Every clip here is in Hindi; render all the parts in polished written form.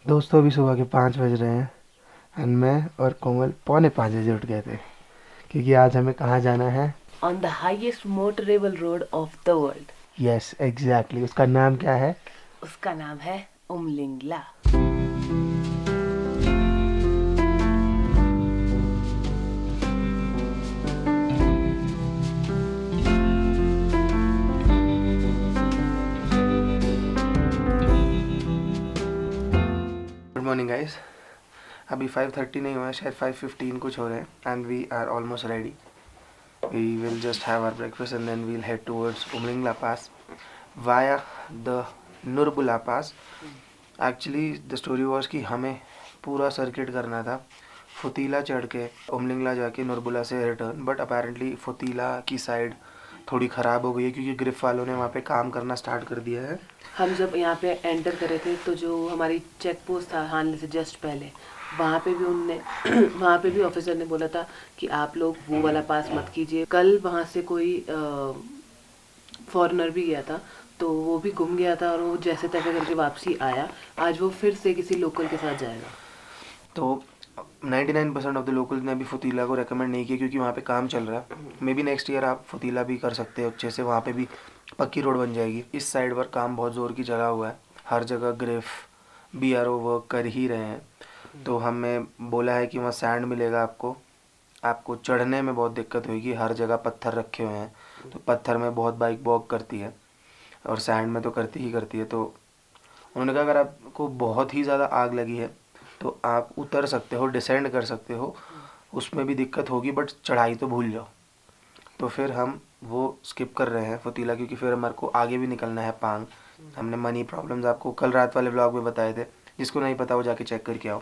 दोस्तों अभी सुबह के 5 बज रहे हैं एंड मैं और कोमल पौने 5 बजे उठ गए थे क्योंकि आज हमें कहाँ जाना है। On the highest motorable road of the world. Yes exactly, उसका नाम क्या है? उसका नाम है उमलिंगला। Good morning guys. अभी 5:30 नहीं हुआ है, शायद 5:15 कुछ हो रहे हैं and we are almost ready. We will just have our breakfast and then we'll head towards Umlingla pass via the Nurbula pass. Actually the story was कि हमें पूरा सर्किट करना था, फुतीला चढ़ के उमलिंगला जाके नुरबुला से रिटर्न, बट अपेरेंटली फुतीला की साइड थोड़ी ख़राब हो गई है क्योंकि ग्रिफ वालों ने वहाँ पे काम करना स्टार्ट कर दिया है। हम जब यहाँ पे एंटर करे थे तो जो हमारी चेक पोस्ट था हानले से जस्ट पहले, वहाँ पे भी उनने वहाँ पे भी ऑफिसर ने बोला था कि आप लोग वो वाला पास मत कीजिए। कल वहाँ से कोई फॉरेनर भी गया था तो वो भी गुम गया था और वो जैसे तैसे करके वापसी आया। आज वो फिर से किसी लोकल के साथ जाएगा। तो 99% ऑफ द लोकल्स ने अभी फुतीला को रेकमेंड नहीं किया क्योंकि वहाँ पे काम चल रहा है। मे बी नेक्स्ट ईयर आप फुतीला भी कर सकते हो अच्छे से, वहाँ पे भी पक्की रोड बन जाएगी। इस साइड पर काम बहुत ज़ोर की चला हुआ है, हर जगह ग्रिफ बीआरओ वर्क कर ही रहे हैं। तो हमें बोला है कि वहाँ सैंड मिलेगा आपको, आपको चढ़ने में बहुत दिक्कत होगी, हर जगह पत्थर रखे हुए हैं तो पत्थर में बहुत बाइक वॉक करती है और सैंड में तो करती ही करती है। तो उन्होंने कहा अगर आपको बहुत ही ज़्यादा आग लगी है तो आप उतर सकते हो, डिसेंड कर सकते हो, उसमें भी दिक्कत होगी बट चढ़ाई तो भूल जाओ। तो फिर हम वो स्किप कर रहे हैं फुतीला क्योंकि फिर हमारे को आगे भी निकलना है पांग। हमने मनी प्रॉब्लम्स आपको कल रात वाले ब्लॉग में बताए थे, जिसको नहीं पता वो जाके चेक करके आओ।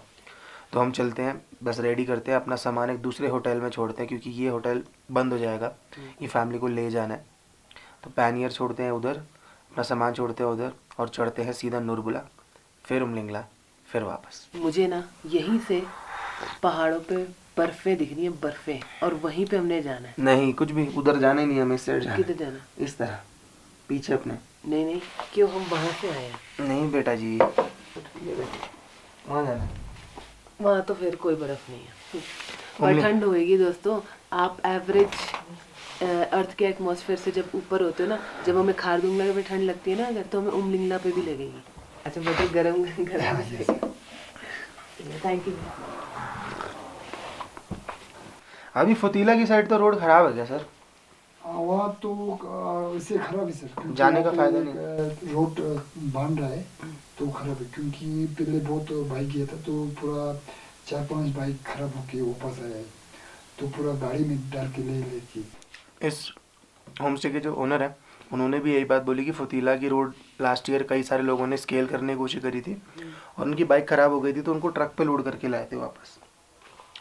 तो हम चलते हैं, बस रेडी करते हैं अपना सामान, एक दूसरे होटल में छोड़ते हैं क्योंकि ये होटल बंद हो जाएगा, ये फैमिली को ले जाना है। तो पैनियर छोड़ते हैं उधर, अपना सामान छोड़ते हैं उधर और चढ़ते हैं सीधा नुरबुला, फिर उमलिंगला, फिर वापस। मुझे ना यहीं से पहाड़ों पे बर्फें दिख रही हैं, बर्फें, और वहीं पे हमने जाना है। नहीं कुछ भी, उधर जाना ही नहीं, हमें इस साइड जाना किधर है, जाना? इस तरह पीछे अपने। नहीं नहीं, क्यों, हम वहां से आए हैं। नहीं बेटा जी, ये बेटा वहाँ जाना है। वहां तो फिर कोई बर्फ नहीं है और उमलिंग ठंड होएगी दोस्तों। आप एवरेज अर्थ के एटमॉस्फेयर से जब ऊपर होते हो ना, जब हमें खारदुंगला में ठंड लगती है ना अगर, तो हमें उमलिंगला पे भी लगेगी। अच्छा बेटे, गरम गरम। Thank you. अभी फुतीला की साइड तो रोड खराब है क्या सर? वहाँ तो वैसे खराब है सर, क्योंकि जाने वहाँ का पे फायदा नहीं। एक रोड बन रहा है तो खराब है, क्योंकि पहले बहुत बाइक गया था तो पूरा 4-5 बाइक खराब होके वापस आया है, तो पूरा गाड़ी में डाल के ले लेके। इस होम स्टे के जो ओनर है उन्होंने भी यही बात बोली कि फुतीला की रोड लास्ट ईयर कई सारे लोगों ने स्केल करने की कोशिश करी थी और उनकी बाइक ख़राब हो गई थी तो उनको ट्रक पे लोड करके लाए थे वापस।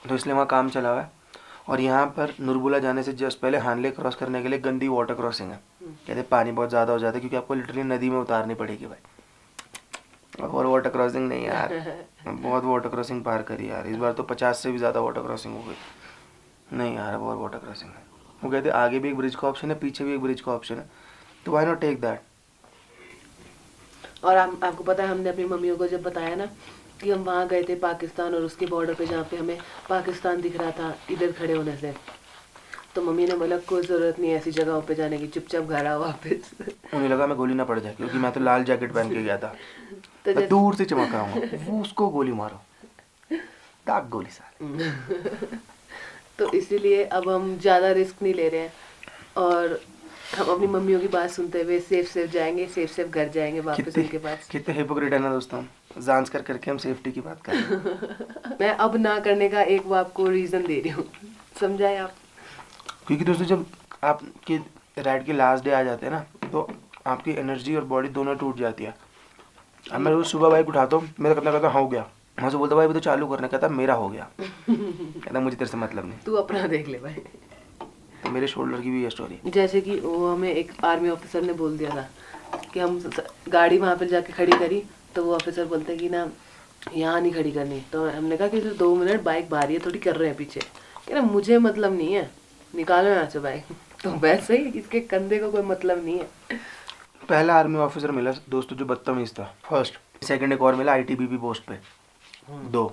तो इसलिए वहाँ काम चला हुआ है। और यहाँ पर नुरबुला जाने से जस्ट पहले हानले क्रॉस करने के लिए गंदी वाटर क्रॉसिंग है, कहते पानी बहुत ज़्यादा हो जाता है क्योंकि आपको लिटरली नदी में उतारनी पड़ेगी भाई। और वाटर क्रॉसिंग नहीं यार, बहुत वाटर क्रॉसिंग पार करी यार, इस बार तो 50 से भी ज़्यादा वाटर क्रॉसिंग हो गई। नहीं यार बहुत वाटर क्रॉसिंग है। वो कहते आगे भी एक ब्रिज का ऑप्शन है, पीछे भी एक ब्रिज का ऑप्शन है, तो व्हाई नॉट टेक दैट। और आपको पता है, हमने अपनी मम्मियों को जब बताया ना कि हम वहाँ गए थे पाकिस्तान और उसके बॉर्डर पे जहाँ पे हमें पाकिस्तान दिख रहा था इधर खड़े होने से, तो मम्मी ने बोला कोई ज़रूरत नहीं ऐसी जगहों पे जाने की, चुपचाप घर आओ वापस। उन्हें लगा मैं गोली ना पड़ जाए क्योंकि मैं तो लाल जैकेट पहन के गया था, तो मैं दूर से चमक रहा हूँ, वो उसको गोली मारो, दाग गोली साले। तो इसीलिए अब हम ज़्यादा रिस्क नहीं ले रहे हैं और हम अपनी मम्मियों की बात सुनते हुए सेफ सेफ जाएंगे, सेफ सेफ घर जाएंगे वापस कितने उनके पास। कितने हिपोक्रेट है ना दोस्तों, जांच कर करके हम सेफ्टी की बात कर रहे हैं। मैं अब ना करने का एक वो आपको रीज़न दे रही हूँ, समझाए आप। क्योंकि दोस्तों जब आपके राइड के लास्ट डे आ जाते हैं ना तो आपकी एनर्जी और बॉडी दोनों टूट जाती है। अब मैं रोज सुबह बाइक उठाता हूँ, मेरा कितना कहता हाँ हो गया, मैं से बोलता भाई भी तो चालू करना, कहता मेरा हो गया, कहता मुझे तेरे से मतलब नहीं। तू अपना देख ले भाई। तो मेरे शोल्डर की भी ये स्टोरी है। जैसे कि वो हमें एक आर्मी ऑफिसर ने बोल दिया था कि हम गाड़ी वहाँ पर जाके खड़ी करी, तो वो ऑफिसर बोलते कि ना यहाँ नहीं खड़ी करनी, तो हमने कहा कि 2 मिनट बाइक बाहरी है, थोड़ी कर रहे हैं पीछे, कि ना मुझे मतलब नहीं है, निकालो यहाँ से बाइक। तो वैसे ही इसके कंधे को कोई मतलब नहीं है। पहला आर्मी ऑफिसर मिला दोस्तों जो बदतमीज था, फर्स्ट सेकंड एक और मिला ITBP पोस्ट पे 2,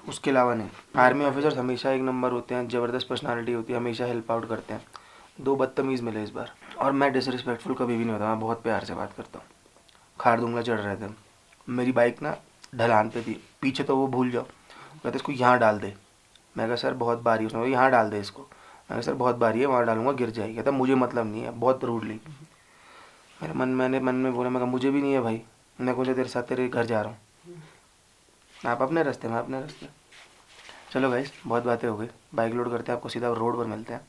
उसके अलावा नहीं। आर्मी ऑफिसर्स हमेशा एक नंबर होते हैं, ज़बरदस्त पर्सनालिटी होती है, हमेशा हेल्प आउट करते हैं। 2 बदतमीज़ मिले इस बार, और मैं डिसरिस्पेक्टफुल कभी भी नहीं होता, मैं बहुत प्यार से बात करता हूँ। खार दूंगा चढ़ रहे थे, मेरी बाइक ना ढलान पे थी, पीछे तो वो भूल जाओ, कहते इसको यहाँ डाल दे। मैं कहा सर बहुत भारी है, उसने कहा यहाँ डाल दे इसको। मैं कहा सर बहुत भारी है, वहाँ डालूंगा गिर जाएगी। कहता मुझे मतलब नहीं है, बहुत रूडली। मैंने मन में बोला, मैं कहा मुझे भी नहीं है भाई, मैं बोले तेरे साथ तेरे घर जा रहा हूँ, आप अपने रास्ते मैं अपने रास्ते। चलो गाइस बहुत बातें हो गई, बाइक लोड करते हैं, आपको सीधा रोड पर मिलते हैं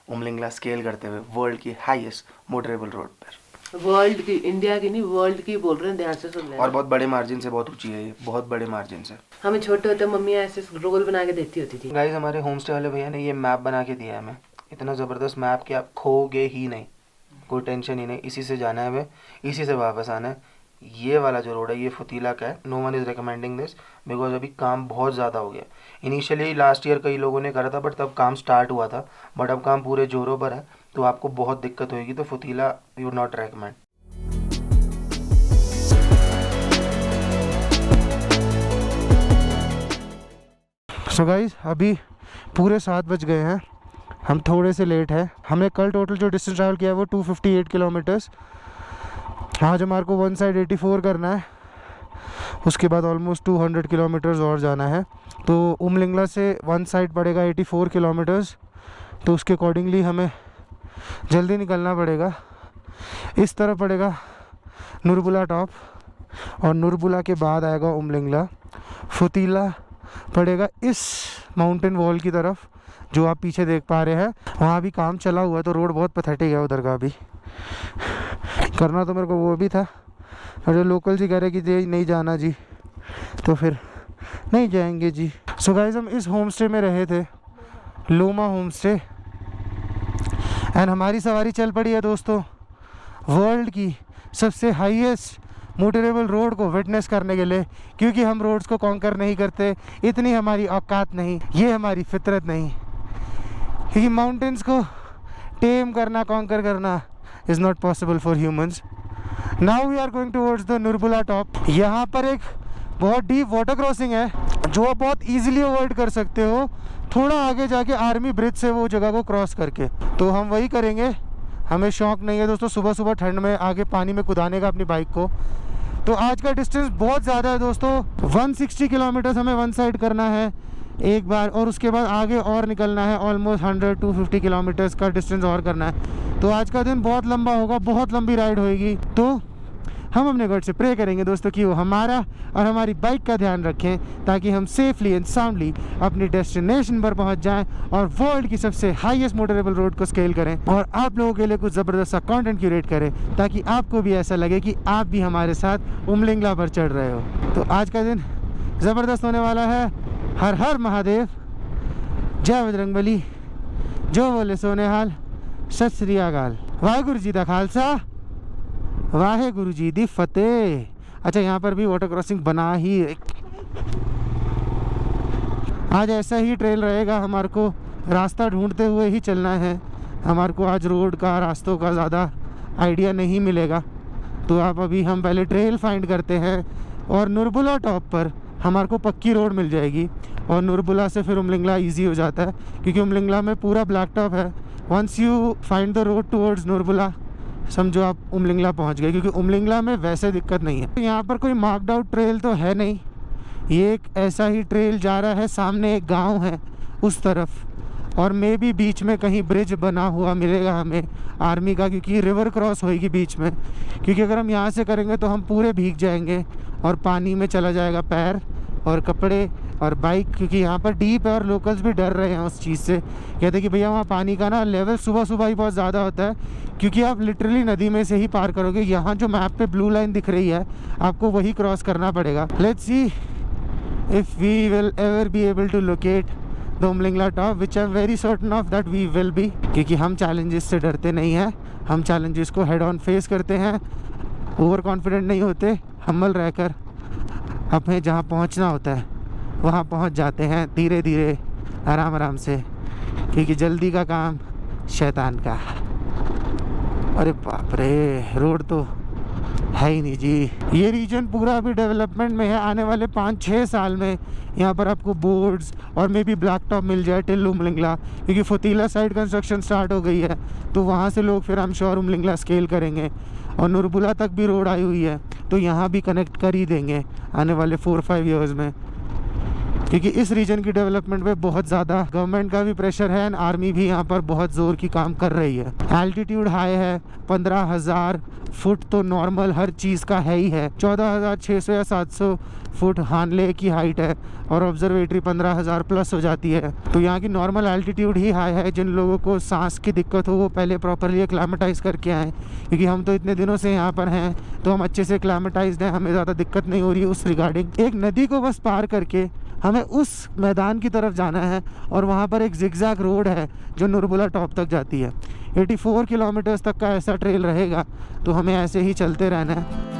उमलिंगला स्केल करते हुए वर्ल्ड की हाईएस्ट मोटरेबल रोड पर। वर्ल्ड की, इंडिया की नहीं वर्ल्ड की बोल रहे हैं, ध्यान से सुन लेना। और बहुत बड़े मार्जिन से, बहुत ऊंची है ये, बहुत बड़े मार्जिन से। हमें छोटे होते मम्मी ऐसे रोल बना के देती होती थी। गाइस हमारे होम स्टे वाले भैया ने ये मैप बना के दिया है हमें, इतना ज़बरदस्त मैप कि आप खोगे ही नहीं, कोई टेंशन ही नहीं। इसी से जाना है हमें, इसी से वापस आना है। ये वाला जो रोड है ये फुतीला का है। No one is recommending this because अभी काम बहुत ज़्यादा हो गया। इनिशियली लास्ट ईयर कई लोगों ने करा था, बट तब काम स्टार्ट हुआ था, बट अब काम पूरे जोरों पर है, तो आपको बहुत दिक्कत होगी। तो Fotila you not recommend. So guys अभी पूरे 7 बज गए हैं, हम थोड़े से लेट हैं। हमने कल टोटल जो डिस्टेंस ट्रैवल किया है वो 258 किलोमीटर्स। आज हमारे को वन साइड 84 करना है, उसके बाद ऑलमोस्ट 200 किलोमीटर्स और जाना है। तो उमलिंगला से वन साइड पड़ेगा 84 किलोमीटर्स, तो उसके अकॉर्डिंगली हमें जल्दी निकलना पड़ेगा। इस तरह पड़ेगा नुरबुला टॉप, और नुरबुला के बाद आएगा उमलिंगला। फुतीला पड़ेगा इस माउंटेन वॉल की तरफ जो आप पीछे देख पा रहे हैं। वहाँ भी काम चला हुआ है, तो रोड बहुत पैथेटिक है उधर का भी। करना तो मेरे को वो भी था, और जो लोकल जी कह रहे कि नहीं जाना जी, तो फिर नहीं जाएंगे जी। सो गाइस हम इस होम स्टे में रहे थे, लोमा होम स्टे, एंड हमारी सवारी चल पड़ी है दोस्तों वर्ल्ड की सबसे हाईएस्ट मोटरेबल रोड को विटनेस करने के लिए। क्योंकि हम रोड्स को कॉन्कर नहीं करते, इतनी हमारी औकात नहीं, ये हमारी फितरत नहीं। क्योंकि माउंटेन्स को टेम करना, कॉन्कर करना is not possible for humans. Now we are going towards the Nurbula top. यहाँ पर एक बहुत डीप वाटर क्रॉसिंग है जो आप बहुत ईजिली अवॉइड कर सकते हो, थोड़ा आगे जाके आर्मी ब्रिज से वो जगह को क्रॉस करके। तो हम वही करेंगे, हमें शौक नहीं है दोस्तों सुबह सुबह ठंड में आगे पानी में कुदाने का अपनी बाइक को। तो आज का डिस्टेंस बहुत ज़्यादा है दोस्तों, 160 किलोमीटर्स हमें वन साइड करना है एक बार, और उसके बाद आगे और निकलना है ऑलमोस्ट 100-250 किलोमीटर्स का डिस्टेंस और करना है। तो आज का दिन बहुत लंबा होगा, बहुत लंबी राइड होएगी। तो हम अपने गॉड से प्रे करेंगे दोस्तों कि वो हमारा और हमारी बाइक का ध्यान रखें, ताकि हम सेफली एंड साउंडली अपनी डेस्टिनेशन पर पहुंच जाएं और वर्ल्ड की सबसे हाईएस्ट मोटरेबल रोड को स्केल करें, और आप लोगों के लिए कुछ ज़बरदस्त सा कंटेंट क्रिएट करें, ताकि आपको भी ऐसा लगे कि आप भी हमारे साथ उमलिंगला पर चढ़ रहे हो। तो आज का दिन ज़बरदस्त होने वाला है। हर हर महादेव, जय बजरंगबली, जो बोले सोने हाल, सत श्री अकाल, वाहेगुरु जी दा खालसा, वाहेगुरु जी दी फतेह। अच्छा यहाँ पर भी वाटर क्रॉसिंग बना ही, आज ऐसा ही ट्रेल रहेगा, हमारे को रास्ता ढूंढते हुए ही चलना है। हमारे को आज रोड का, रास्तों का ज़्यादा आइडिया नहीं मिलेगा, तो आप अभी हम पहले ट्रेल फाइंड करते हैं, और नुरबुला टॉप पर हमारे को पक्की रोड मिल जाएगी, और नुरबुला से फिर उमलिंगला इजी हो जाता है, क्योंकि उमलिंगला में पूरा ब्लैक टॉप है। Once you find the road towards Nurbula, समझो आप उमलिंगला पहुंच गए, क्योंकि उमलिंगला में वैसे दिक्कत नहीं है। यहाँ पर कोई मार्क्ड आउट ट्रेल तो है नहीं, ये एक ऐसा ही ट्रेल जा रहा है, सामने एक गांव है उस तरफ, और मे भी बीच में कहीं ब्रिज बना हुआ मिलेगा हमें आर्मी का, क्योंकि रिवर क्रॉस होएगी बीच में। क्योंकि अगर हम यहाँ से करेंगे तो हम पूरे भीग जाएंगे और पानी में चला जाएगा पैर और कपड़े और बाइक, क्योंकि यहाँ पर डीप है और लोकल्स भी डर रहे हैं उस चीज़ से। कहते कि भैया वहाँ पानी का ना लेवल सुबह सुबह ही बहुत ज़्यादा होता है, क्योंकि आप लिटरली नदी में से ही पार करोगे। यहाँ जो मैप पे ब्लू लाइन दिख रही है, आपको वही क्रॉस करना पड़ेगा। Let's see if we will ever be able to locate the Umlingla top, which I am very certain of that we will be, क्योंकि हम चैलेंजेस से डरते नहीं हैं, हम चैलेंजेस को हेड ऑन फेस करते हैं, ओवर कॉन्फिडेंट नहीं होते, हम्बल रहकर हमें जहाँ पहुँचना होता है वहाँ पहुँच जाते हैं धीरे धीरे, आराम आराम से, क्योंकि जल्दी का काम शैतान का। अरे बाप रे, रोड तो है ही नहीं जी। ये रीजन पूरा अभी डेवलपमेंट में है। आने वाले 5-6 साल में यहाँ पर आपको बोर्ड्स और मे बी ब्लैक टॉप मिल जाए टिल उमलिंगला, क्योंकि फुतीला साइड कंस्ट्रक्शन स्टार्ट हो गई है, तो वहाँ से लोग फिर हम श्योर उमलिंगला स्केल करेंगे। और नुरबुला तक भी रोड आई हुई है, तो यहाँ भी कनेक्ट कर ही देंगे आने वाले 4-5 ईयर्स में, क्योंकि इस रीजन की डेवलपमेंट पे बहुत ज़्यादा गवर्नमेंट का भी प्रेशर है एंड आर्मी भी यहाँ पर बहुत ज़ोर की काम कर रही है। एल्टीट्यूड हाई है, 15,000 फुट तो नॉर्मल हर चीज़ का है ही है। 14,600 या 700 फुट हानले की हाइट है और ऑब्जर्वेटरी 15,000 प्लस हो जाती है। तो यहाँ की नॉर्मल एल्टीट्यूड ही हाई है। जिन लोगों को सांस की दिक्कत हो वो पहले प्रॉपरली एक्लामेटाइज करके आएँ, क्योंकि हम तो इतने दिनों से यहाँ पर हैं तो हम अच्छे से एक्लामेटाइज्ड हैं, हमें ज़्यादा दिक्कत नहीं हो रही है उस रिगार्डिंग। एक नदी को बस पार करके हमें उस मैदान की तरफ जाना है और वहाँ पर एक जिगजैग रोड है जो नुरबुला टॉप तक जाती है। 84 किलोमीटर्स तक का ऐसा ट्रेल रहेगा, तो हमें ऐसे ही चलते रहना है।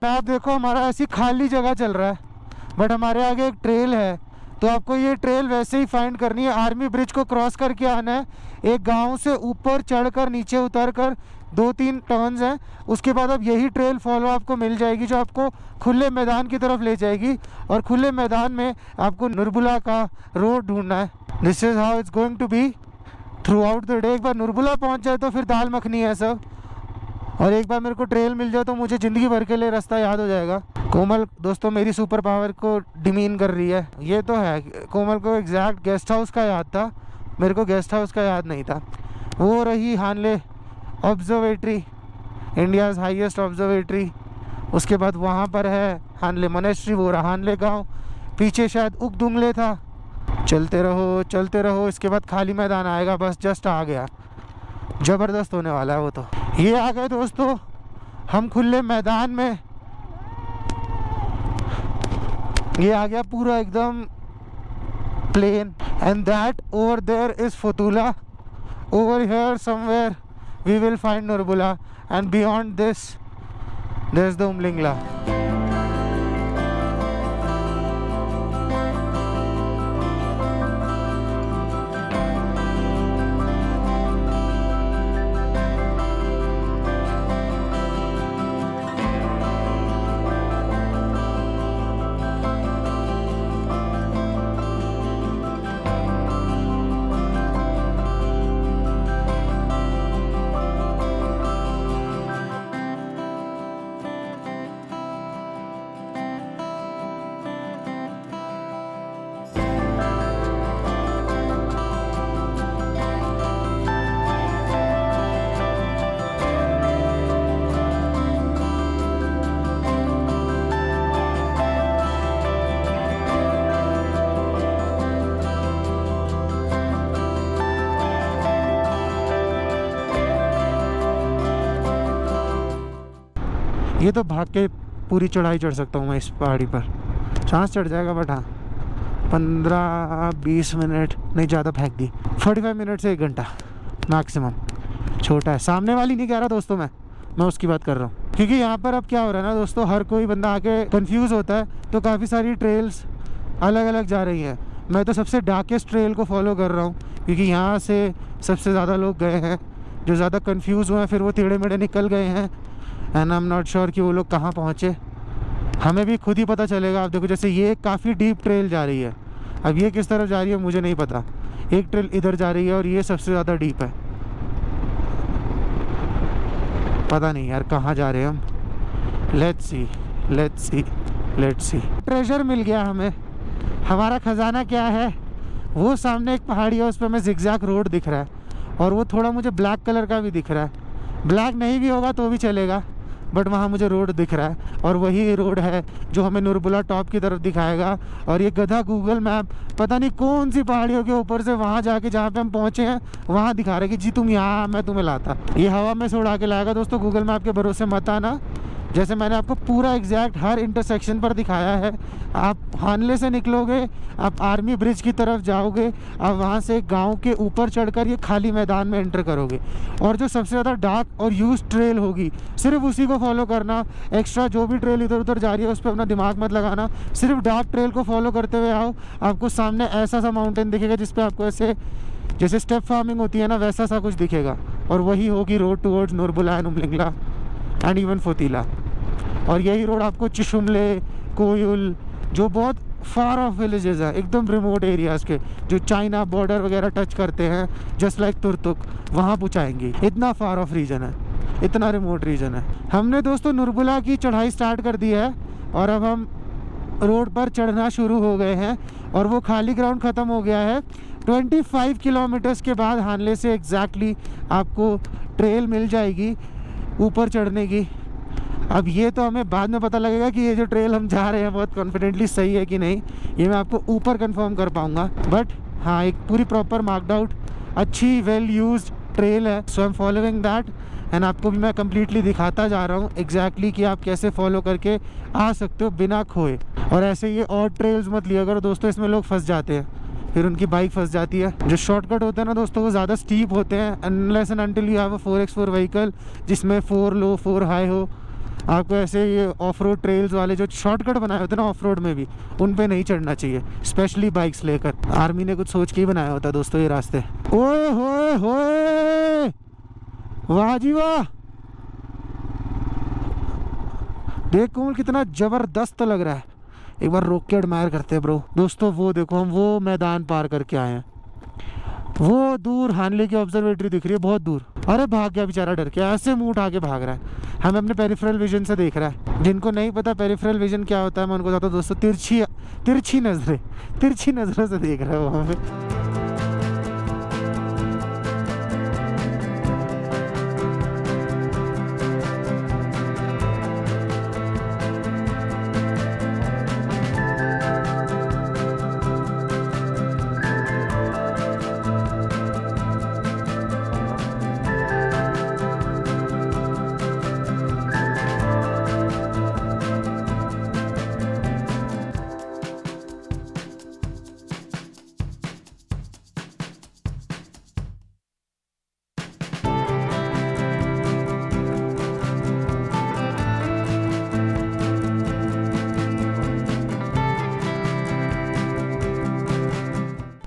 आप देखो हमारा ऐसी खाली जगह चल रहा है, बट हमारे आगे एक ट्रेल है, तो आपको ये ट्रेल वैसे ही फाइंड करनी है। आर्मी ब्रिज को क्रॉस करके आना है, एक गांव से ऊपर चढ़कर नीचे उतरकर 2-3 टर्न्स हैं, उसके बाद अब यही ट्रेल फॉलो आपको मिल जाएगी जो आपको खुले मैदान की तरफ ले जाएगी। और खुले मैदान में आपको नुरबुला का रोड ढूंढना है। This is how it's going to be throughout the day. एक बार नुरबुला पहुँच जाए तो फिर दाल मखनी है सब, और एक बार मेरे को ट्रेल मिल जाए तो मुझे ज़िंदगी भर के लिए रास्ता याद हो जाएगा। कोमल दोस्तों मेरी सुपर पावर को डिमीन कर रही है, ये तो है। कोमल को एग्जैक्ट गेस्ट हाउस का याद था, मेरे को गेस्ट हाउस का याद नहीं था। वो रही हानले ऑब्जर्वेटरी, इंडियाज़ हाईएस्ट ऑब्जर्वेटरी। उसके बाद वहाँ पर है हानले मोनेस्ट्री, वो रहा हानले गाँव, पीछे शायद उकदुंगले था। चलते रहो चलते रहो, इसके बाद खाली मैदान आएगा, बस जस्ट आ गया। ज़बरदस्त होने वाला है वो तो। ये आ गए दोस्तों हम खुले मैदान में, ये आ गया पूरा एकदम plain. And that over there is Fotila, over here somewhere we will find Nurbula, and beyond this there is the Umlingla. ये तो भाग के पूरी चढ़ाई चढ़ सकता हूँ मैं इस पहाड़ी पर, सांस चढ़ जाएगा, बट हाँ 15-20 मिनट नहीं, ज़्यादा फेंक दी, 45 मिनट से 1 घंटा मैक्सिमम। छोटा है, सामने वाली नहीं कह रहा दोस्तों, मैं उसकी बात कर रहा हूँ। क्योंकि यहाँ पर अब क्या हो रहा है ना दोस्तों, हर कोई बंदा आके कंफ्यूज होता है, तो काफ़ी सारी ट्रेल्स अलग अलग जा रही हैं। मैं तो सबसे डार्केस्ट ट्रेल को फॉलो कर रहा हूँ, क्योंकि यहाँ से सबसे ज़्यादा लोग गए हैं। जो ज़्यादा कंफ्यूज हुए हैं फिर वो टेढ़े मेढ़े निकल गए हैं, and I am not sure कि वो लोग कहाँ पहुँचे। हमें भी खुद ही पता चलेगा। आप देखो जैसे ये काफ़ी डीप ट्रेल जा रही है, अब ये किस तरफ जा रही है मुझे नहीं पता। एक ट्रेल इधर जा रही है और ये सबसे ज़्यादा डीप है, पता नहीं यार कहाँ जा रहे हैं हम। Let's see let's see let's see. Treasure मिल गया हमें, हमारा ख़जाना क्या है वो सामने एक पहाड़ी है, उस पर हमें जिगजैग रोड दिख रहा है और वो थोड़ा मुझे ब्लैक कलर का भी दिख रहा है। ब्लैक नहीं भी होगा तो भी चलेगा, बट वहाँ मुझे रोड दिख रहा है और वही रोड है जो हमें नुरबुला टॉप की तरफ दिखाएगा। और ये गधा गूगल मैप पता नहीं कौन सी पहाड़ियों के ऊपर से वहाँ जाके जहाँ पे हम पहुँचे हैं वहाँ दिखा रहा है कि जी तुम यहाँ, मैं तुम्हें लाता। ये हवा में से उड़ा के लाएगा दोस्तों, गूगल मैप के भरोसे मत आना। जैसे मैंने आपको पूरा एग्जैक्ट हर इंटरसेक्शन पर दिखाया है। आप हानले से निकलोगे, आप आर्मी ब्रिज की तरफ जाओगे, आप वहाँ से गांव के ऊपर चढ़कर ये खाली मैदान में एंटर करोगे और जो सबसे ज़्यादा डार्क और यूज ट्रेल होगी सिर्फ उसी को फॉलो करना। एक्स्ट्रा जो भी ट्रेल इधर उधर जा रही है उस पर अपना दिमाग मत लगाना, सिर्फ डार्क ट्रेल को फॉलो करते हुए आओ। आपको सामने ऐसा सा माउंटेन दिखेगा जिस पर आपको ऐसे जैसे स्टेप फार्मिंग होती है ना, वैसा सा कुछ दिखेगा और वही होगी road towards Nurbula and Umlingla and even Fotila. और यही रोड आपको चिशुमले, कोयुल, जो बहुत फार ऑफ विलेजेस हैं, एकदम रिमोट एरियाज़ के जो चाइना बॉर्डर वगैरह टच करते हैं, जस्ट लाइक तुर्तुक, वहाँ पहुँचाएंगे। इतना फार ऑफ रीजन है, इतना रिमोट रीजन है। हमने दोस्तों नुरबुला की चढ़ाई स्टार्ट कर दी है और अब हम रोड पर चढ़ना शुरू हो गए हैं और वो खाली ग्राउंड ख़त्म हो गया है। 25 किलोमीटर्स के बाद हानले से एग्जैक्टली आपको ट्रेल मिल जाएगी ऊपर चढ़ने की। अब ये तो हमें बाद में पता लगेगा कि ये जो ट्रेल हम जा रहे हैं बहुत कॉन्फिडेंटली सही है कि नहीं, ये मैं आपको ऊपर कंफर्म कर पाऊँगा। बट हाँ, एक पूरी प्रॉपर मार्क्ड आउट अच्छी वेल यूज्ड ट्रेल है, so I am following that and आपको भी मैं कम्प्लीटली दिखाता जा रहा हूँ एग्जैक्टली कि आप कैसे फॉलो करके आ सकते हो बिना खोए। और ऐसे ये और ट्रेल्स मत लिया करो दोस्तों, इसमें लोग फंस जाते हैं, फिर उनकी बाइक फंस जाती है। जो शॉर्टकट होते हैं ना दोस्तों वो ज़्यादा स्टीप होते हैं, unless and until you have a 4x4 vehicle जिसमें 4 लो 4 हाई हो। आपको ऐसे ये ऑफ रोड ट्रेल्स वाले जो शॉर्टकट बनाए होते हैं ना ऑफ रोड में भी, उन पे नहीं चढ़ना चाहिए, स्पेशली बाइक्स लेकर। आर्मी ने कुछ सोच के ही बनाया होता है दोस्तों ये रास्ते। ओए होए होए, वाह जी वाह, देख कोमल कितना जबरदस्त लग रहा है। एक बार रोक के एडमायर करते हैं ब्रो। दोस्तों वो देखो, हम वो मैदान पार करके आए हैं, वो दूर हानले की ऑब्जर्वेटरी दिख रही है बहुत दूर। अरे भाग गया बेचारा डर के, ऐसे मुंह उठा के भाग रहा है, हमें अपने पेरिफेरल विजन से देख रहा है। जिनको नहीं पता पेरिफेरल विजन क्या होता है मैं उनको बताता हूँ दोस्तों, तिरछी नजरों से देख रहा है वहाँ पे।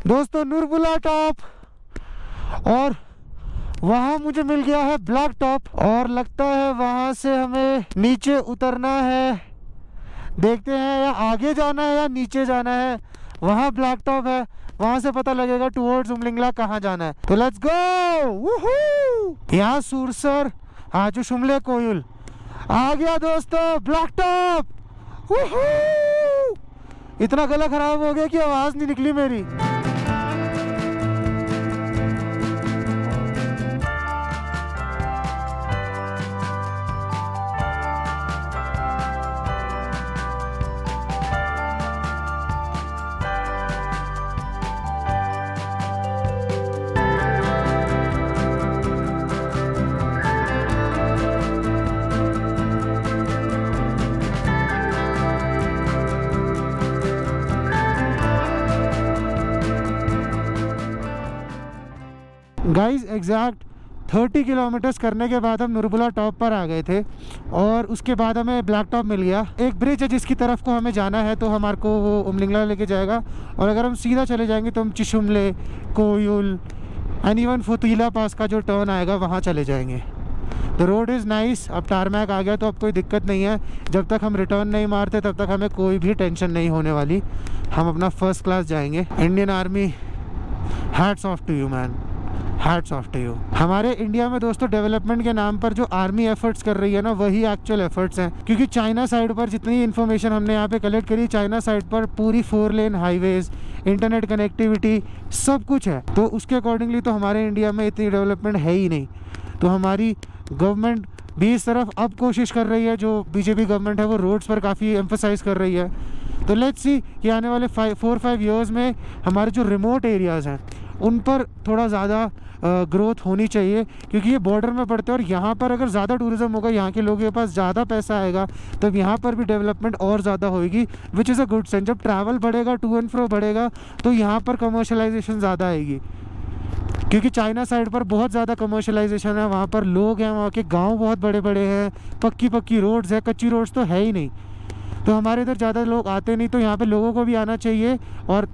दोस्तों नुरबुला टॉप, और वहाँ मुझे मिल गया है ब्लैक टॉप और लगता है वहाँ से हमें नीचे उतरना है। देखते हैं या आगे जाना है या नीचे जाना है। वहाँ ब्लैक टॉप है, वहाँ से पता लगेगा टुवर्ड्स उमलिंगला कहाँ जाना है। तो लेट्स गो। वूहू, यहाँ सुरसर, हाँ जो शुमले कोयुल आ गया दोस्तों, ब्लैक टॉप। वूहू, इतना गला खराब हो गया कि आवाज़ नहीं निकली मेरी। गाइस एग्जैक्ट 30 किलोमीटर्स करने के बाद हम नुरबुला टॉप पर आ गए थे और उसके बाद हमें ब्लैक टॉप मिल गया। एक ब्रिज है जिसकी तरफ को हमें जाना है, तो हमारे को वो उमलिंगला लेके जाएगा। और अगर हम सीधा चले जाएंगे तो हम चिशुमले, कोयुल एंड इवन फोतीला पास का जो टर्न आएगा वहाँ चले जाएंगे। The road is nice. अब टारमैक आ गया तो अब कोई दिक्कत नहीं है। जब तक हम रिटर्न नहीं मारते तब तक हमें कोई भी टेंशन नहीं होने वाली। हम अपना फर्स्ट क्लास जाएंगे। Indian army, hats off to you man, hats off to you. हमारे इंडिया में दोस्तों डेवलपमेंट के नाम पर जो आर्मी एफर्ट्स कर रही है ना, वही एक्चुअल एफर्ट्स हैं। क्योंकि चाइना साइड पर जितनी इन्फॉर्मेशन हमने यहाँ पे कलेक्ट करी, चाइना साइड पर पूरी 4 लेन हाईवेज इंटरनेट कनेक्टिविटी सब कुछ है। तो उसके अकॉर्डिंगली तो हमारे इंडिया में इतनी डेवलपमेंट है ही नहीं। तो हमारी गवर्नमेंट भी इस तरफ अब कोशिश कर रही है, जो बीजेपी गवर्नमेंट है वो रोड्स पर काफ़ी एम्फसाइज़ कर रही है। तो लेट्स सी कि आने वाले 4-5 ईयर्स में हमारे जो रिमोट एरियाज़ हैं उन पर थोड़ा ज़्यादा ग्रोथ होनी चाहिए, क्योंकि ये बॉर्डर में पड़ते हैं और यहाँ पर अगर ज़्यादा टूरिज़्म होगा, यहाँ के लोगों के पास ज़्यादा पैसा आएगा, तब यहाँ पर भी डेवलपमेंट और ज़्यादा होगी, which is a good sign. जब ट्रैवल बढ़ेगा, टू एंड फ्रो बढ़ेगा, तो यहाँ पर कमर्शलाइजेशन ज़्यादा आएगी, क्योंकि चाइना साइड पर बहुत ज़्यादा कमर्शलाइजेशन है। वहाँ पर लोग हैं, वहाँ के गाँव बहुत बड़े बड़े हैं, पक्की रोड्स है, कच्ची रोड्स तो है ही नहीं। तो हमारे इधर ज़्यादा लोग आते नहीं, तो यहाँ पे लोगों को भी आना चाहिए। और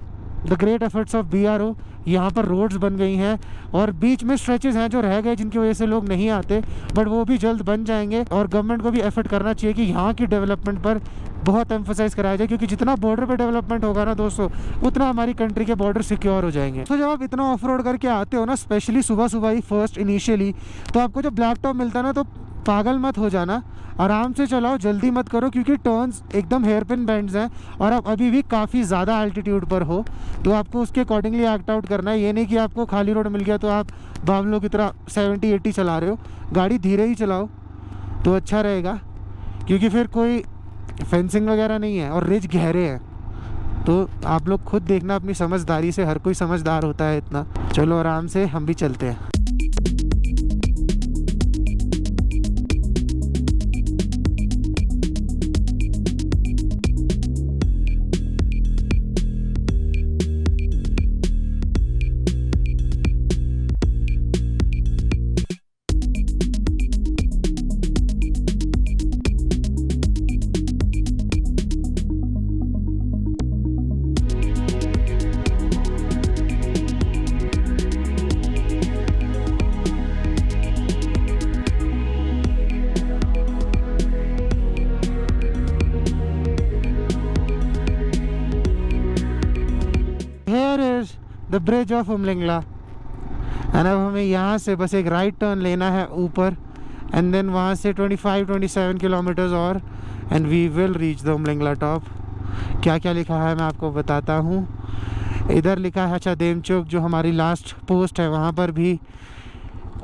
the great efforts of BRO, यहाँ पर रोड्स बन गई हैं और बीच में स्ट्रेचेस हैं जो रह गए, जिनकी वजह से लोग नहीं आते, बट वो भी जल्द बन जाएंगे। और गवर्नमेंट को भी एफर्ट करना चाहिए कि यहाँ की डेवलपमेंट पर बहुत एम्फोसाइज कराया जाए, क्योंकि जितना बॉर्डर पे डेवलपमेंट होगा ना दोस्तों, उतना हमारी कंट्री के बॉर्डर सिक्योर हो जाएंगे। तो जब आप इतना ऑफ रोड करके आते हो ना, स्पेशली सुबह सुबह ही फर्स्ट इनिशियली, तो आपको जब ब्लैक टॉप मिलता है ना, तो पागल मत हो जाना, आराम से चलाओ, जल्दी मत करो, क्योंकि टर्न्स एकदम हेयर पिन बेंड्स हैं और आप अभी भी काफ़ी ज़्यादा एल्टीट्यूड पर हो। तो आपको उसके अकॉर्डिंगली एक्ट आउट करना है। ये नहीं कि आपको खाली रोड मिल गया तो आप बावलों की तरह 70-80 चला रहे हो। गाड़ी धीरे ही चलाओ तो अच्छा रहेगा, क्योंकि फिर कोई फेंसिंग वगैरह नहीं है और रिज गहरे हैं। तो आप लोग खुद देखना अपनी समझदारी से, हर कोई समझदार होता है इतना। चलो आराम से हम भी चलते हैं। The bridge of Umling La. And अब हमें यहाँ से बस एक राइट टर्न लेना है ऊपर, एंड देन वहाँ से 25-27 किलोमीटर्स और, and we will reach the Umlingla top. क्या क्या लिखा है मैं आपको बताता हूँ। इधर लिखा है अच्छा देमचोक, जो हमारी लास्ट पोस्ट है, वहाँ पर भी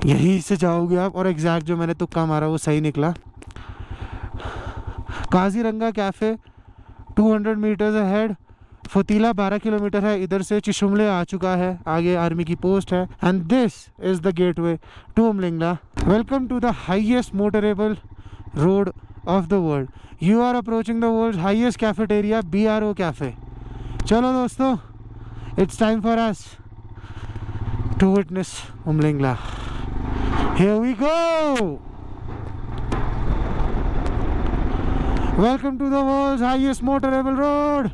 यहीं से जाओगे आप, और एग्जैक्ट जो मैंने तुक्का मारा वो सही निकला। Kaziranga cafe 200 metres ahead. Fotila 12 kilometre है इधर से। चिशुमले आ चुका है, आगे आर्मी की पोस्ट है। And this is the gateway to Umlingla. Welcome to the highest motorable road of the world. You are approaching the world highest cafeteria, BRO cafe. चलो दोस्तों, it's time for us to witness Umlingla. Here we go. Welcome to the world's highest motorable road.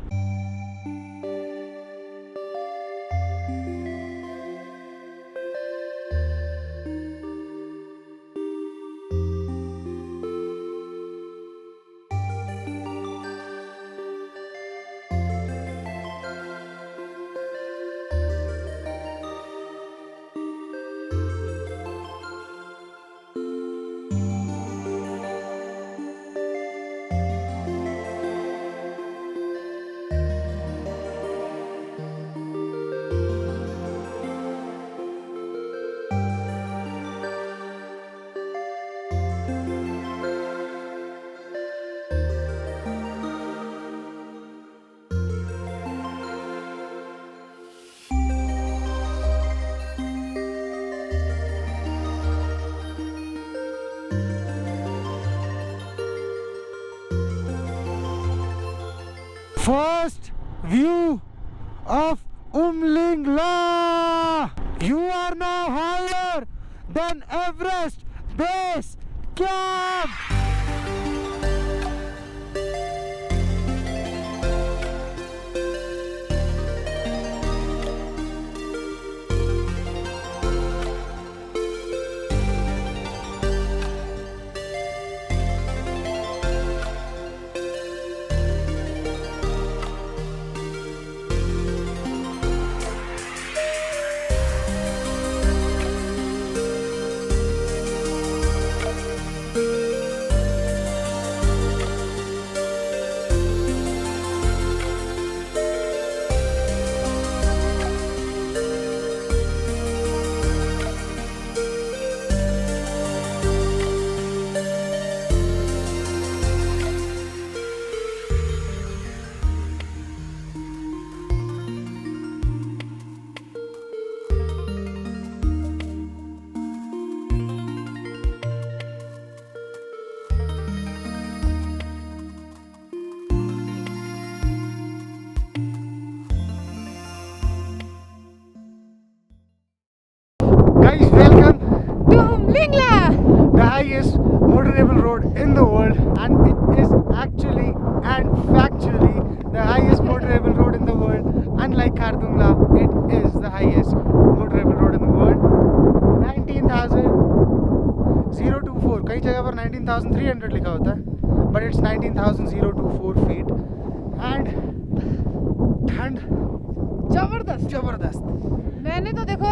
First view of Umlingla. You are now higher than Everest Base Camp. Guys, welcome to Umlingla. the highest motorable road in the world, and it is actually and factually the highest motorable road in the world. Unlike Khardungla, it is the highest motorable road in the world. 19,024, कई जगह पर 19,300 लिखा होता है, but it's 19,024 feet and ठंड जबरदस्त। मैंने तो देखो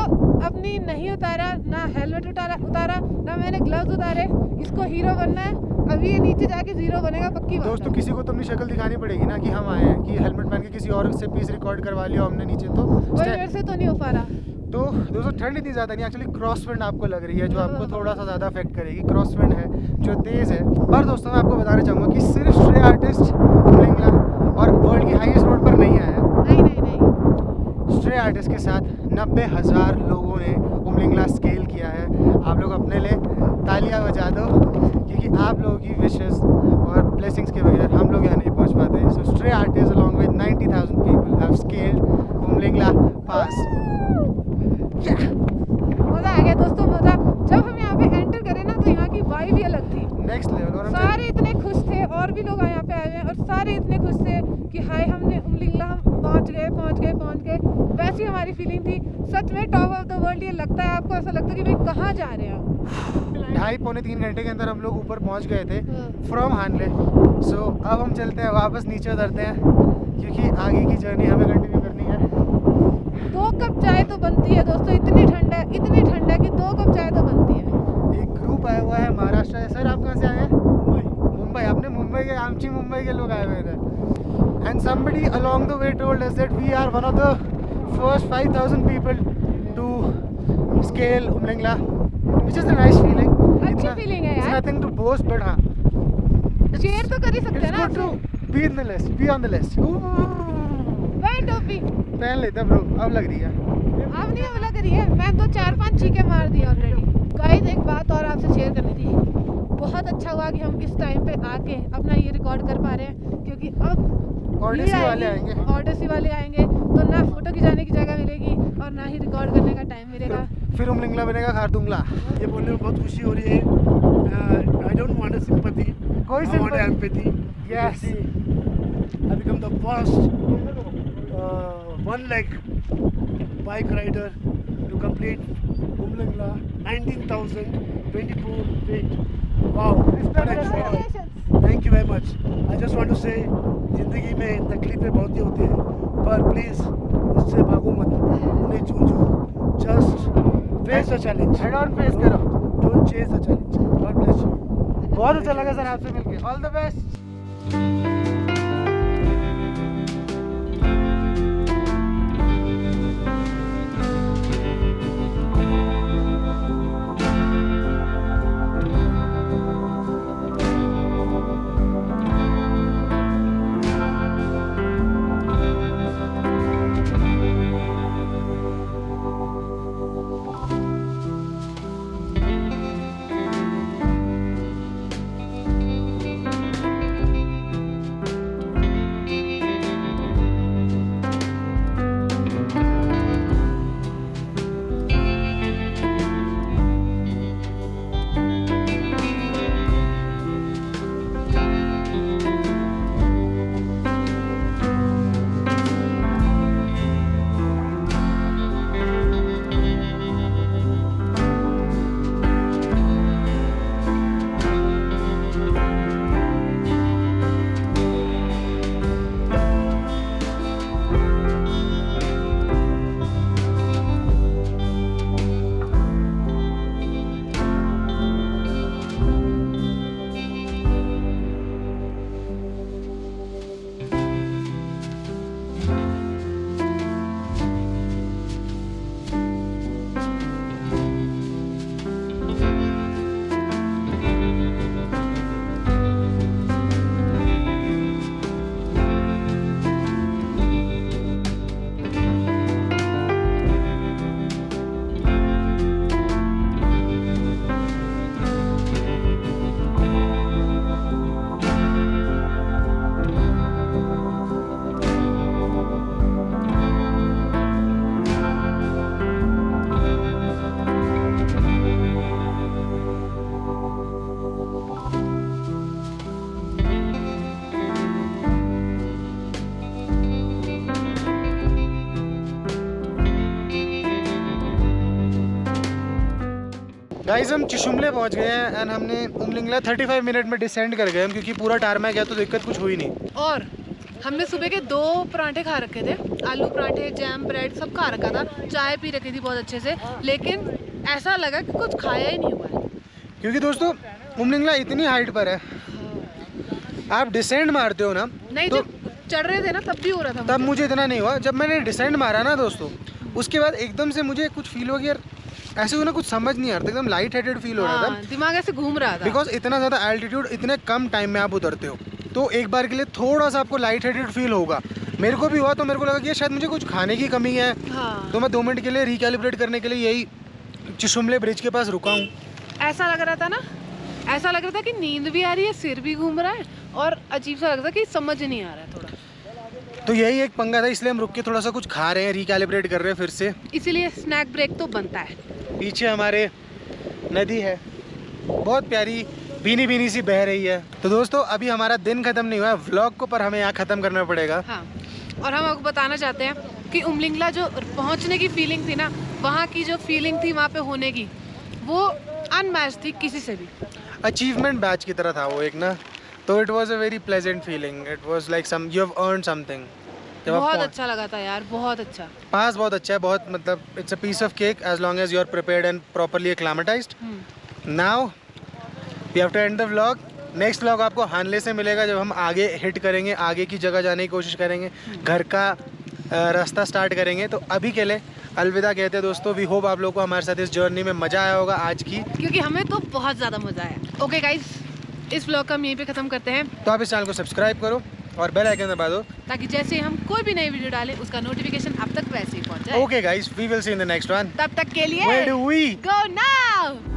अपनी नहीं उतारा, ना हेलमेट उतारा, ना मैंने ग्लव्स उतारे। इसको हीरो बनना है, अभी ये नीचे जाके जीरो बनेगा, पक्की बात दोस्तों है। किसी को तो अपनी शक्ल दिखानी पड़ेगी ना कि हम आए हैं, कि हेलमेट पहन के किसी और से पीस रिकॉर्ड करवा लिया हमने नीचे तो वही मेरे से तो नहीं हो पा रहा। तो दोस्तों ठंड इतनी ज़्यादा नहीं, एक्चुअली क्रॉस विंड आपको लग रही है जो आपको थोड़ा सा ज़्यादा अफेक्ट करेगी। क्रॉस विंड है जो तेज़ है। पर दोस्तों मैं आपको बताना चाहूँगा कि सिर्फ स्ट्रे आर्टिस्ट उमलिंगला और वर्ल्ड की हाईएस्ट रोड पर नहीं आया है। नहीं स्ट्रे आर्टिस्ट के साथ 90,000 लोगों ने उमलिंगला स्केल किया है। आप लोग अपने लिए तालियां बजा दो, क्योंकि आप लोगों की विशेस और ब्लेसिंग्स के बगैर हम लोग यहाँ नहीं पहुँच पाते। So stray artist along with 90,000 people have scaled Umlingla pass. मजा आ गया दोस्तों, मजा। जब हम यहाँ पे एंटर करे ना तो यहाँ की वाइब ही अलग थी, नेक्स्ट लेवल। और सारे इतने खुश थे, और भी लोग यहाँ पे आए हुए हैं और सारे इतने खुश थे कि हाय हमने उमलिंगला हम पहुँच गए। वैसी हमारी फीलिंग थी। सच में टॉप ऑफ द वर्ल्ड ये लगता है, आपको ऐसा लगता है कि भाई कहाँ जा रहे हैं हम। 2.5-3 घंटे के अंदर हम लोग ऊपर पहुँच गए थे फ्रॉम हानले। सो अब हम चलते हैं वापस नीचे उतरते हैं, क्योंकि आगे की जर्नी हमें कंटिन्यू करनी है। 2 कप चाय तो बनती है दोस्तों, इतनी ठंड है कि 2 कप चाय तो बनती है। एक ग्रुप आया हुआ है महाराष्ट्र से। सर आप कहाँ से आए हैं? मुंबई। आपने मुंबई के, आमची मुंबई के लोग आए हुए थे। And somebody along the way told us that we are one of the first 5,000 people to scale Umlingla, which is a nice feeling. अच्छी फीलिंग है यार। नथिंग टू बोस्ट, बट हाँ शेयर तो कर ही सकते हैं इट्स ना। Good to be in the list, be on the list. वही टोपी पहन लेते ब्रो, अब लग रही है। अब नहीं हमला करी है, मैं तो 4-5 चीखे मार दी ऑलरेडी। गाइस एक बात और आपसे शेयर करनी थी। बहुत अच्छा हुआ कि हम इस टाइम पे आके अपना ये रिकॉर्ड कर पा रहे हैं, क्योंकि अब ऑडिसी वाले आएंगे। ऑडिसी वाले आएंगे तो ना फोटो खिंचाने की जगह मिलेगी और ना ही रिकॉर्ड करने का टाइम मिलेगा। फिर उमलिंगला बनेगा खारदुंगला। ये बोलने में बहुत खुशी हो रही है। आई डोंट वांट सिंपैथी, कोई I want sympathy. empathy. Yes. I become the first one-leg bike rider to complete Umlingla 19,024 feet. Wow! What a joy. Thank you very much. I just want to say, जिंदगी में तकलीफें बहुत ही होती हैं, पर प्लीज इससे भागो मत, उन्हें जूझो। Just face the challenge. Head on face करो। Don't chase the challenge. God bless you. बहुत अच्छा लगा सर आपसे मिलके। All the best. गाइस हम चिशुमले पहुंच गए हैं एंड हमने उमलिंगला 35 मिनट में डिसेंड कर गए हम, क्योंकि पूरा टारमैक है तो दिक्कत कुछ हुई नहीं। और हमने सुबह के 2 पराठे खा रखे थे, आलू पराठे, जैम, ब्रेड सब खा रखा था, चाय पी रखी थी बहुत अच्छे से, लेकिन ऐसा लगा कि कुछ खाया ही नहीं हुआ है। क्योंकि दोस्तों उमलिंगला इतनी हाइट पर है, आप डिसेंड मारते हो ना, नहीं तो जब चढ़ रहे थे ना तब भी हो रहा था तब मुझे इतना नहीं हुआ। जब मैंने डिसेंड मारा ना दोस्तों, उसके बाद एकदम से मुझे कुछ फील हो गया, यार ऐसे हुआ ना, कुछ समझ नहीं आ रहा था, एकदम लाइट हेडेड फील हो रहा था। दिमाग ऐसे घूम रहा था बिकॉज इतना ज़्यादा एल्टीट्यूड इतने कम टाइम में आप उतरते हो, तो एक बार के लिए थोड़ा सा आपको लाइट हेडेड फील होगा। मेरे को भी हुआ, तो मेरे को लगा कि शायद मुझे कुछ खाने की कमी है। हाँ। तो मैं 2 मिनट के लिए रिकैलिब्रेट करने के लिए यही चिशुमले ब्रिज के पास रुका हूँ। ऐसा लग रहा था ना, ऐसा लग रहा था कि नींद भी आ रही है, सिर भी घूम रहा है और अजीब सा लग रहा था कि समझ नहीं आ रहा है थोड़ा। तो यही एक पंगा था, इसलिए हम रुक के थोड़ा सा कुछ खा रहे हैं, रिकैलिब्रेट कर रहे हैं फिर से। इसीलिए स्नैक ब्रेक तो बनता है। पीछे हमारे नदी है, बहुत प्यारी भीनी भीनी सी बह रही है। तो दोस्तों अभी हमारा दिन खत्म नहीं हुआ है व्लॉग को, पर हमें यहाँ ख़त्म करना पड़ेगा। हाँ, और हम आपको बताना चाहते हैं कि उमलिंगला जो पहुँचने की फीलिंग थी ना, वहाँ की जो फीलिंग थी वहाँ पे होने की, वो अनमैच थी किसी से भी। अचीवमेंट बैच की तरह था वो एक ना, तो it was a very pleasant feeling. It was like some you have earned something. बहुत अच्छा लगा था यार, बहुत अच्छा। पास बहुत अच्छा है, बहुत मतलब it's a piece of cake as long as you are prepared and properly acclimatised. Now we have to end the vlog. Next vlog आपको हानले से मिलेगा, जब हम आगे हिट करेंगे, आगे की जगह जाने की कोशिश करेंगे, घर का रास्ता स्टार्ट करेंगे। तो अभी के लिए अलविदा कहते हैं दोस्तों। वी होप आप लोगों को हमारे साथ इस जर्नी में मज़ा आया होगा आज की, क्योंकि हमें तो बहुत ज़्यादा मज़ा आया। ओके गाइस, इस व्लॉग का हम यहीं पे ख़त्म करते हैं। तो आप इस चैनल को सब्सक्राइब करो और बेल आइकन दबा दो, ताकि जैसे हम कोई भी नई वीडियो डालें उसका नोटिफिकेशन आप तक वैसे ही पहुंच जाए। Okay guys, we will see in the next one. तब तक के लिए Where do we go now.